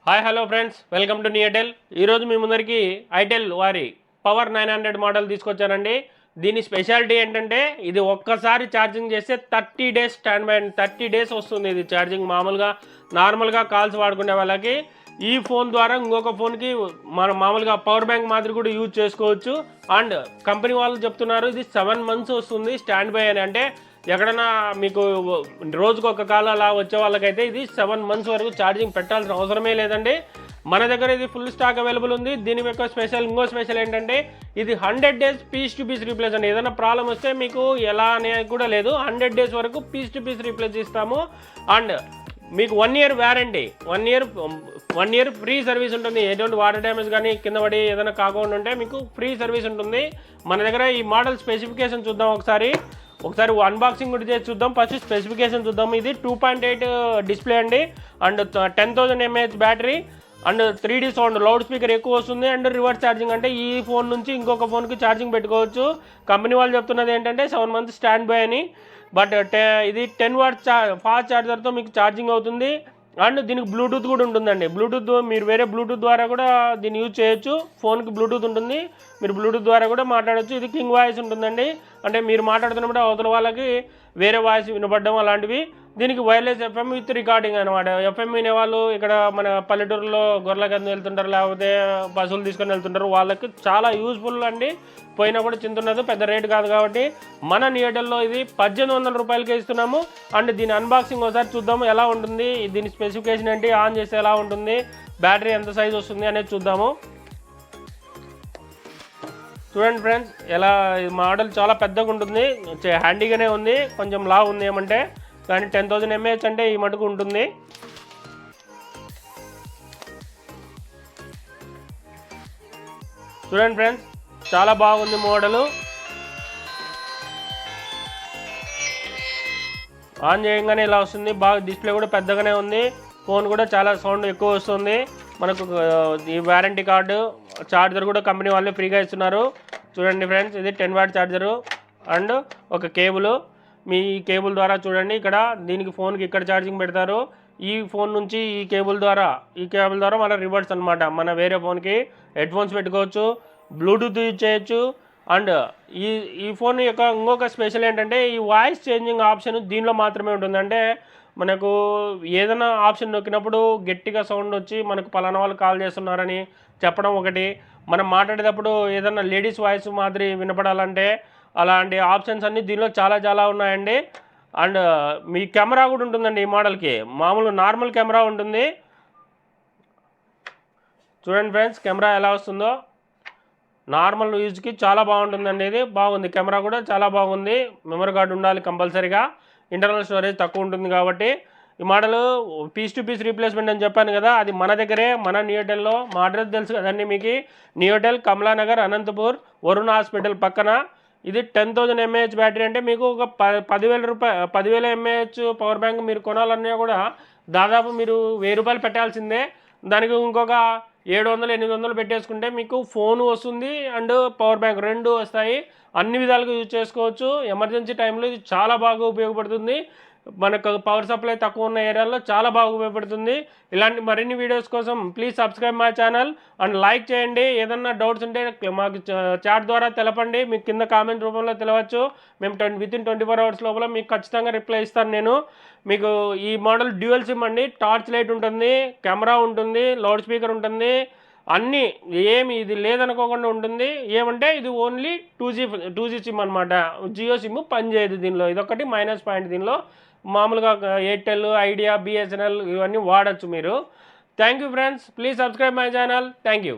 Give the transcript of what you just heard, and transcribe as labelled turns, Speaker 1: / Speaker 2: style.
Speaker 1: Hi hello friends, welcome to నియటెల్. ఈరోజు మీ ముందరికి ఐటెల్ వారి పవర్ 900 మోడల్ తీసుకొచ్చానండి. దీని స్పెషాలిటీ ఏంటంటే ఇది ఒక్కసారి ఛార్జింగ్ చేస్తే 30 డేస్ స్టాండ్ బై 30 డేస్ వస్తుంది. ఇది ఛార్జింగ్ నార్మల్గా కాల్స్ వాడుకునే వాళ్ళకి ఈ ఫోన్ ద్వారా ఇంకొక ఫోన్కి మనం మామూలుగా పవర్ బ్యాంక్ మాదిరి కూడా యూజ్ చేసుకోవచ్చు. అండ్ కంపెనీ వాళ్ళు చెప్తున్నారు ఇది 7 months వస్తుంది స్టాండ్ బై అని. అంటే ఎక్కడైనా మీకు రోజుకు ఒక కాల్ అలా వచ్చే వాళ్ళకైతే ఇది 7 months వరకు ఛార్జింగ్ పెట్టాల్సిన అవసరమే లేదండి. మన దగ్గర ఇది ఫుల్ స్టాక్ అవైలబుల్ ఉంది. దీని యొక్క ఇంకో స్పెషల్ ఏంటంటే ఇది 100 days piece to piece replace అండి. ఏదైనా ప్రాబ్లం వస్తే మీకు ఎలా అనేది కూడా లేదు, 100 days వరకు పీస్ టు పీస్ రీప్లేస్ ఇస్తాము. అండ్ మీకు 1 year warranty, 1 year free service ఉంటుంది. ఎటువంటి వాటర్ డ్యామేజ్ కానీ కింద పడి ఏదైనా కాకుండా ఉంటే మీకు ఫ్రీ సర్వీస్ ఉంటుంది. మన దగ్గర ఈ మోడల్ స్పెసిఫికేషన్ చూద్దాం ఒకసారి అన్బాక్సింగ్ కూడా చేసి చూద్దాం. ఫస్ట్ స్పెసిఫికేషన్ చూద్దాం. ఇది 2.8 డిస్ప్లే అండి. And 10,000 mAh battery and 3D sound, loud speaker ఎక్కువ వస్తుంది. అండ్ రివర్స్ ఛార్జింగ్, అంటే ఈ ఫోన్ నుంచి ఇంకొక ఫోన్కి ఛార్జింగ్ పెట్టుకోవచ్చు. కంపెనీ వాళ్ళు చెప్తున్నది ఏంటంటే 7 months స్టాండ్ బై అని. బట్ ఇది 10 watts ఫాస్ట్ ఛార్జర్తో మీకు ఛార్జింగ్ అవుతుంది. అండ్ దీనికి బ్లూటూత్ కూడా ఉంటుందండి. మీరు వేరే బ్లూటూత్ ద్వారా కూడా దీన్ని యూజ్ చేయొచ్చు. ఫోన్కి బ్లూటూత్ ఉంటుంది, మీరు బ్లూటూత్ ద్వారా కూడా మాట్లాడచ్చు. ఇది కింగ్ వాయిస్ ఉంటుందండి, అంటే మీరు మాట్లాడుతున్నప్పుడు అవతల వాళ్ళకి వేరే వాయిస్ వినపడడం అలాంటివి. దీనికి వైర్లెస్ ఎఫ్ఎం విత్ రికార్డింగ్ అనమాట. ఎఫ్ఎం వినేవాళ్ళు ఇక్కడ మన పల్లెటూరులో గొర్రెల కింద వెళ్తుంటారు, లేకపోతే బస్సులు తీసుకొని వెళ్తుంటారు, వాళ్ళకి చాలా యూజ్ఫుల్ అండి. పోయినా కూడా చింత ఉండదు, పెద్ద రేటు కాదు కాబట్టి. మన నియటెల్లో ఇది 1,800 రూపాయలకే ఇస్తున్నాము. అండ్ దీని అన్బాక్సింగ్ ఒకసారి చూద్దాము ఎలా ఉంటుంది, దీని స్పెసిఫికేషన్ ఏంటి, ఆన్ చేస్తే ఎలా ఉంటుంది, బ్యాటరీ ఎంత సైజ్ వస్తుంది అనేది చూద్దాము. చూడండి ఫ్రెండ్స్, ఎలా మోడల్ చాలా పెద్దగా ఉంటుంది, హ్యాండీగానే ఉంది, కొంచెం లా ఉంది ఏమంటే. కానీ 10,000 mAh అంటే ఈ మటుకు ఉంటుంది. చూడండి ఫ్రెండ్స్, చాలా బాగుంది మోడలు. ఆన్ చేయగానే ఇలా వస్తుంది, బాగా డిస్ప్లే కూడా పెద్దగానే ఉంది. ఫోన్ కూడా చాలా సౌండ్ ఎక్కువ వస్తుంది. మనకు ఈ వారంటీ కార్డు, ఛార్జర్ కూడా కంపెనీ వాళ్ళే ఫ్రీగా ఇస్తున్నారు. చూడండి ఫ్రెండ్స్, ఇది 10 watt ఛార్జరు అండ్ ఒక కేబుల్. మీ కేబుల్ ద్వారా చూడండి, ఇక్కడ దీనికి ఫోన్కి ఇక్కడ ఛార్జింగ్ పెడతారు. ఈ ఫోన్ నుంచి ఈ కేబుల్ ద్వారా మన రివర్స్ అనమాట, మన వేరే ఫోన్కి హెడ్ ఫోన్స్ పెట్టుకోవచ్చు, బ్లూటూత్ యూజ్ చేయొచ్చు. అండ్ ఈ ఫోన్ యొక్క ఇంకొక స్పెషల్ ఏంటంటే ఈ వాయిస్ చేంజింగ్ ఆప్షన్ దీనిలో మాత్రమే ఉంటుంది. అంటే మనకు ఏదైనా ఆప్షన్ నొక్కినప్పుడు గట్టిగా సౌండ్ వచ్చి మనకు పలానా వాళ్ళు కాల్ చేస్తున్నారని చెప్పడం ఒకటి, మనం మాట్లాడేటప్పుడు ఏదైనా లేడీస్ వాయిస్ మాదిరి వినపడాలంటే అలాంటి ఆప్షన్స్ అన్నీ దీనిలో చాలా ఉన్నాయండి. అండ్ మీ కెమెరా కూడా ఉంటుందండి. ఈ మోడల్కి మామూలు నార్మల్ కెమెరా ఉంటుంది. చూడండి ఫ్రెండ్స్, కెమెరా ఎలా వస్తుందో. నార్మల్ యూజ్కి చాలా బాగుంటుందండి. ఇది బాగుంది, కెమెరా కూడా చాలా బాగుంది. మెమరీ కార్డు ఉండాలి కంపల్సరీగా, ఇంటర్నల్ స్టోరేజ్ తక్కువ ఉంటుంది కాబట్టి. ఈ model piece to piece replacement అని చెప్పాను కదా, అది మన దగ్గరే, మన నియోటెల్లో. మా అడ్రస్ తెలుసు కదండి మీకు, నియోటెల్, కమలానగర్, అనంతపూర్, వరుణ్ హాస్పిటల్ పక్కన. ఇది 10,000 mAh బ్యాటరీ. అంటే మీకు ఒక 10,000 mAh పవర్ బ్యాంక్ మీరు కొనాలన్నా కూడా దాదాపు మీరు 1,000 రూపాయలు పెట్టాల్సిందే. దానికి ఇంకొక 700-800 పెట్టేసుకుంటే మీకు ఫోన్ వస్తుంది అండ్ పవర్ బ్యాంక్ 2 వస్తాయి. అన్ని విధాలుగా యూజ్ చేసుకోవచ్చు. ఎమర్జెన్సీ టైంలో ఇది చాలా బాగా ఉపయోగపడుతుంది. మనకు పవర్ సప్లై తక్కువ ఉన్న ఏరియాలో చాలా బాగా ఉపయోగపడుతుంది. ఇలాంటి మరిన్ని వీడియోస్ కోసం please subscribe my channel and like చేయండి. ఏదన్నా డౌట్స్ ఉంటే మాకు చాట్ ద్వారా తెలపండి, మీకు కింద కామెంట్ రూపంలో తెలవచ్చు. మేము within 24 hours లోపల మీకు ఖచ్చితంగా రిప్లై ఇస్తాను నేను. మీకు ఈ మోడల్ డ్యూయల్ సిమ్ అండి. టార్చ్ లైట్ ఉంటుంది, కెమెరా ఉంటుంది, లౌడ్ స్పీకర్ ఉంటుంది, అన్నీ ఏమి ఇది లేదనుకోకుండా ఉంటుంది. ఏమంటే ఇది ఓన్లీ 2G సిమ్ అనమాట. జియో సిమ్ పనిచేయదు దీనిలో, ఇదొకటి మైనస్ పాయింట్. దీనిలో మామూలుగా ఎయిర్టెల్, ఐడియా, బిఎస్ఎన్ఎల్ ఇవన్నీ వాడచ్చు మీరు. Thank you friends, please subscribe my channel. Thank you.